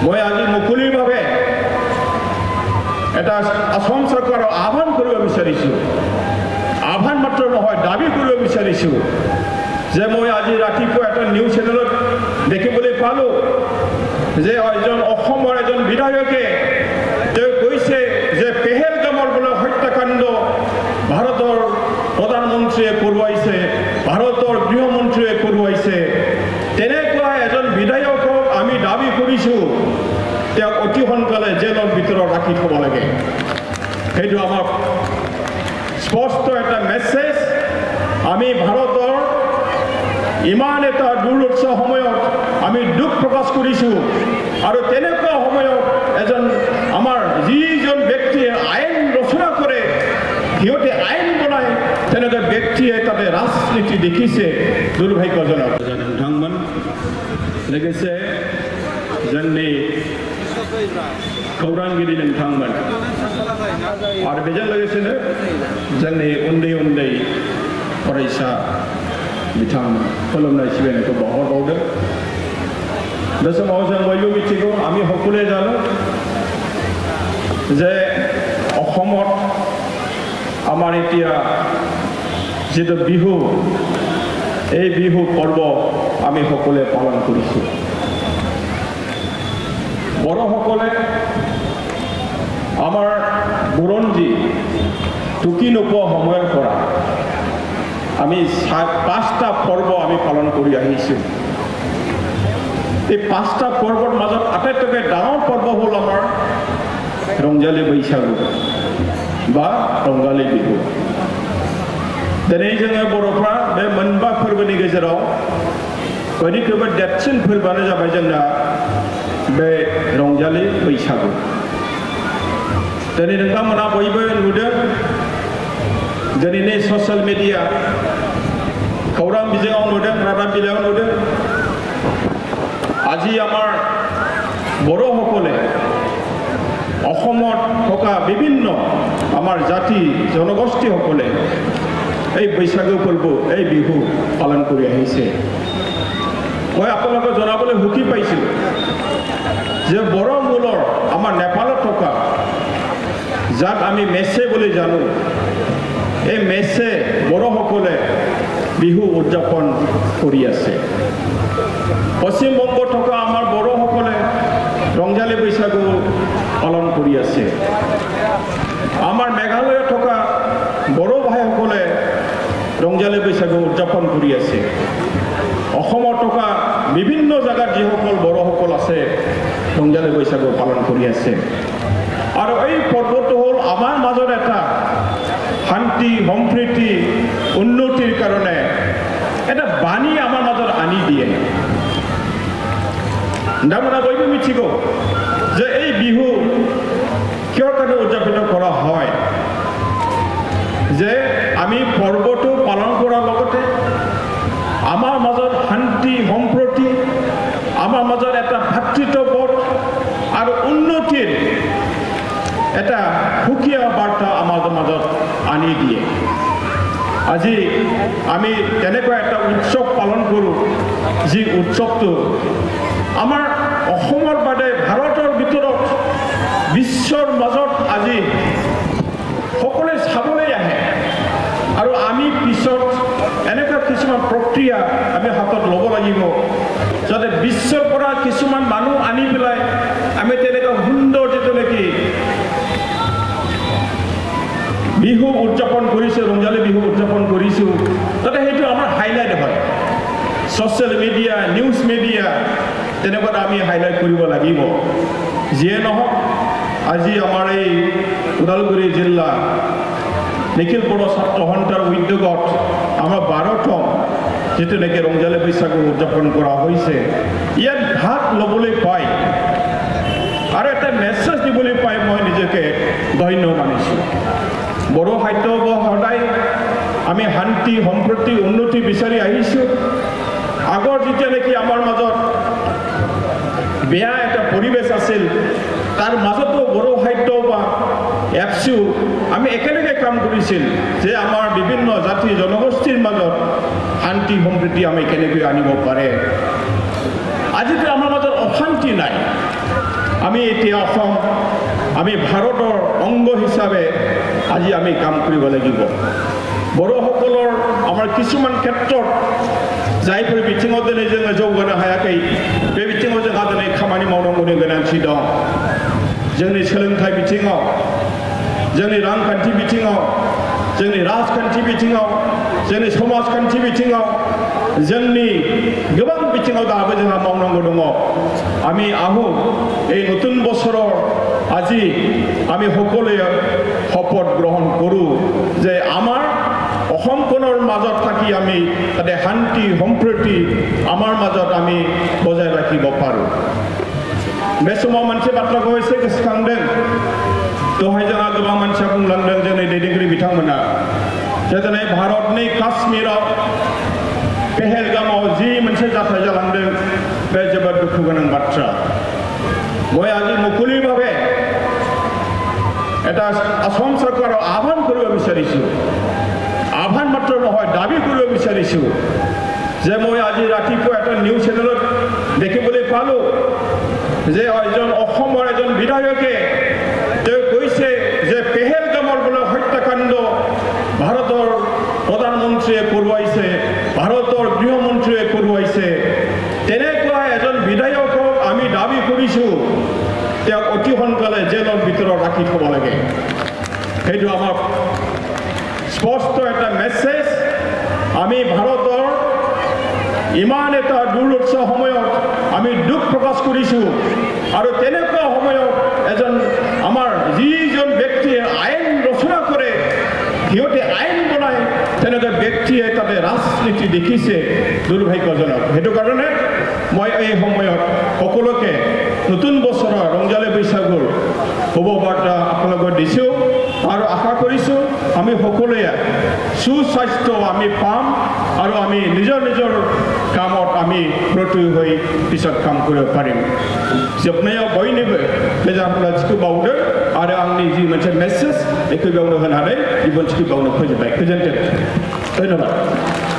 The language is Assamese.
মই আজি মুকলিভাৱে এটা অসম চৰকাৰক আহ্বান কৰিব বিচাৰিছোঁ, আহ্বান মাত্ৰ নহয় দাবী কৰিব বিচাৰিছোঁ যে মই আজি ৰাতিপুৱা এটা নিউজ চেনেলত দেখিবলৈ পালোঁ যে এজন অসমৰ এজন বিধায়কে তেওঁ কৈছে যে পেহেলগামৰ বোলে হত্যাকাণ্ড ভাৰতৰ প্ৰধানমন্ত্ৰীয়ে কৰোৱাইছে, ভাৰতৰ গৃহমন্ত্ৰীয়ে কৰোৱাইছে। তেনেকুৱা এজন বিধায়কক আমি দাবী কৰিছোঁ তেওঁক অতি সোনকালে জেলৰ ভিতৰত ৰাখি থ'ব লাগে। সেইটো আমাৰ স্পষ্ট এটা মেছেজ। আমি ভাৰতৰ ইমান এটা দুৰ্দশা সময়ত আমি দুখ প্ৰকাশ কৰিছোঁ আৰু তেনেকুৱা সময়ত এজন আমাৰ যিজন ব্যক্তিয়ে আইন ৰচনা কৰে, সিহঁতে আইন বনায়, তেনেকুৱা ব্যক্তিয়ে তাতে ৰাজনীতি দেখিছে, दुर्भाग्यजनक। नोंथांमोन लोगोसे जोंनि खौरांगिरि नोंथांमोन आरो बेजों लोगोसेनो जोंनि उन्दै उन्दै फरायसा बिथांमोन खुलुमनाय सिबिनायखौ बावहरबावदों। बे समाव जों बयबो मिथिगौ, आमी সকলোৱে জানো যে অসমত আমাৰ এতিয়া যিটো বিহু, এই বিহু পৰ্ব আমি সকলোৱে পালন কৰিছোঁ। বড়োসকলে আমাৰ বুৰঞ্জী টুকি নোপোৱা সময়ৰ পৰা আমি 5টা পৰ্ব আমি পালন কৰি আহিছোঁ। এই 5টা পৰ্বৰ মাজত আটাইতকৈ ডাঙৰ পৰ্ব হ'ল আমাৰ ৰংজালী बैसागु বা ৰংজালী বিহু। दिनै जोङो बर'फ्रा बे मोनबा फोरबोनि गेजेराव बयनिख्रुइबो देरसिन फोरबोआनो जाबाय जोंना बे रंजाली बैसागु। दिनै नोंथांमोना बयबो नुदों, दिनैनि ससियेल मिडिया खौरां बिजोङाव नुदों, रादाब बिलाइयाव नुदों, আজি আমাৰ বড়োসকলে অসমত থকা বিভিন্ন আমাৰ জাতি জনগোষ্ঠীসকলে এই বৈশাগু পৰ্ব, এই বিহু পালন কৰি আহিছে। মই আপোনালোকক জনাবলৈ সুখী পাইছোঁ যে বড়ো মূলৰ আমাৰ নেপালত থকা যাক আমি মেছে বুলি জানো, এই মেছে বড়োসকলে বিহু উদযাপন কৰি আছে। পশ্চিমবংগত থকা আমাৰ বড়োসকলে ৰংজালী বৈশাগু পালন কৰি আছে। আমাৰ মেঘালয়ত থকা বড়ো ভাইসকলে ৰংজালী বৈশাগু উদযাপন কৰি আছে। অসমত থকা বিভিন্ন জায়গাত যিসকল বড়োসকল আছে ৰংজালী বৈশাগু পালন কৰি আছে। আৰু এই পৰ্বটো হ'ল আমাৰ মাজত এটা শান্তি, সম্প্ৰীতি, উন্নতিৰ কাৰণে এটা বাণী আমাৰ মাজত আনি দিয়ে। আমৰা বইব মিছিব যে এই বিহু কিয় কাৰণে উদযাপন কৰা হয়, যে আমি পৰ্বটো পালন কৰাৰ লগতে আমাৰ মাজত শান্তি, সম্প্ৰীতি, আমাৰ মাজত এটা ভাতৃত্ববোধ আৰু উন্নতিৰ এটা সুকীয়া বাৰ্তা আমাৰ মাজত আনি দিয়ে। আজি আমি তেনেকুৱা এটা উৎসৱ পালন কৰোঁ, যি উৎসৱটো আমাৰ অসমৰ বাদে ভাৰতৰ ভিতৰত বিশ্বৰ মাজত আজি সকলোৱে চাবলৈ আহে। আৰু আমি পিছত এনেকুৱা কিছুমান প্ৰক্ৰিয়া আমি হাতত ল'ব লাগিব, যাতে বিশ্বৰ পৰা কিছুমান মানুহ আনি পেলাই আমি তেনেকুৱা সুন্দৰ যিটো নেকি বিহু উদযাপন কৰিছোঁ, ৰংজালী বিহু উদযাপন কৰিছোঁ, তাতে সেইটো আমাৰ হাইলাইট হয়। ছ'চিয়েল মিডিয়া, নিউজ মিডিয়া তেনেকুৱা আমি হাইলাইট কৰিব লাগিব। যিয়ে নহওক, আজি আমাৰ এই ওদালগুৰি জিলা নিখিল বড়ো ছাত্ৰ সন্থাৰ উদ্যোগত আমাৰ 12তম যিটো নেকি ৰংজালী বৈশাগু উদযাপন কৰা হৈছে, ইয়াত ভাগ ল'বলৈ পাই আৰু এটা মেছেজ দিবলৈ পাই মই নিজকে ধন্য মানিছোঁ। বড়ো সাহিত্য সদায় আমি শান্তি, সম্প্ৰীতি, উন্নতি বিচাৰি আহিছোঁ। আগৰ যেতিয়া নেকি আমাৰ মাজত বেয়া এটা পৰিৱেশ আছিল, তাৰ মাজতো বড়ো সাহিত্য বা এফচিও আমি একেলগে কাম কৰিছিল যে আমাৰ বিভিন্ন জাতি জনগোষ্ঠীৰ মাজত শান্তি, সম্প্ৰীতি আমি কেনেকৈ আনিব পাৰে। আজিতো আমাৰ মাজত অশান্তি নাই, আমি এতিয়া অসম আমি ভাৰতৰ অংগ হিচাপে আজি আমি কাম কৰিব লাগিব বড়োসকলৰ আমাৰ কিছুমান ক্ষেত্ৰত जायफोर बिथिङाव दिनै जोङो जौगानो हायाखै बे बिथिङाव जोंहा दिनै खामानि मावनांगौनि गोनांथि दं जोंनि सोलोंथाइ बिथिङाव जोंनि रांखान्थि बिथिङाव जोंनि राजखान्थि बिथिङाव जोंनि समाजखान्थि बिथिङाव जोंनि गोबां बिथिङाव दाबो जोंहा मावनांगौ दङ আমি আহো এই নতুন বছৰৰ আজি আমি সকলোৱে শপত গ্ৰহণ কৰোঁ যে আমাৰ অসমখনৰ মাজত থাকি আমি তাতে শান্তি সম্প্ৰীতি আমাৰ মাজত আমি বজাই ৰাখিব পাৰোঁ बे समाव मोनसे बाथ्राखौ एसे गोसोखांदों दहाय जोंहा गोबां मानसिया बुंलांदों जोंनि दैदेनगिरि बिथांमोना जे दिनै भारतनि काश्मीराव पेहेलगामाव जि मोनसे जाथाय जालांदों बे जोबोद दुखु गोनां बाथ्रा মই আজি মুকলিভাৱে এটা অসম চৰকাৰক আহ্বান কৰিব বিচাৰিছোঁ আহ্বান মাত্ৰ নহয় দাবী কৰিব বিচাৰিছোঁ যে মই আজি ৰাতিপুৱা এটা নিউজ চেনেলত দেখিবলৈ পালোঁ যে এজন অসমৰ এজন বিধায়কে তেওঁ কৈছে যে পেহেলগামৰ বোলে হত্যাকাণ্ড ভাৰতৰ প্ৰধানমন্ত্ৰীয়ে কৰোৱাইছে ভাৰতৰ গৃহমন্ত্ৰীয়ে কৰোৱাইছে তেনেকুৱা এজন বিধায়কক আমি দাবী কৰিছোঁ তেওঁক অতি সোনকালে জেলৰ ভিতৰত ৰাখি থ'ব লাগে সেইটো আমাৰ স্পষ্ট এটা মেছেজ আমি ভাৰতৰ ইমান এটা দুৰ্লক্ষ সময়ত আমি দুখ প্ৰকাশ কৰিছোঁ আৰু তেনেকুৱা সময়ত এজন আমাৰ যিজন ব্যক্তিয়ে আইন ৰচনা কৰে সিহঁতে আইন বনায় তেনেকুৱা ব্যক্তিয়ে তাতে ৰাজনীতি দেখিছে দুৰ্ভাগ্যজনক সেইটো কাৰণে মই এই সময়ত সকলোকে নতুন বছৰৰ ৰংজালী বৈশাগুৰ শুভবাৰ্তা আপোনালোকক দিছোঁ আৰু আশা কৰিছোঁ আমি সকলোৱে সুস্বাস্থ্য আমি পাম আৰু আমি নিজৰ নিজৰ कामत आमी प्रति होई पिसत काम करे पारिम जोबनायाव बयनिबो गोजानफ्रा जिखौ बावदों आरो आंनि जि मोनसे मेसेज बेखौ बेयावनो होनानै बिबुंथिखौ बावनो फोजोबबाय गोजोन्थों धन्यबाद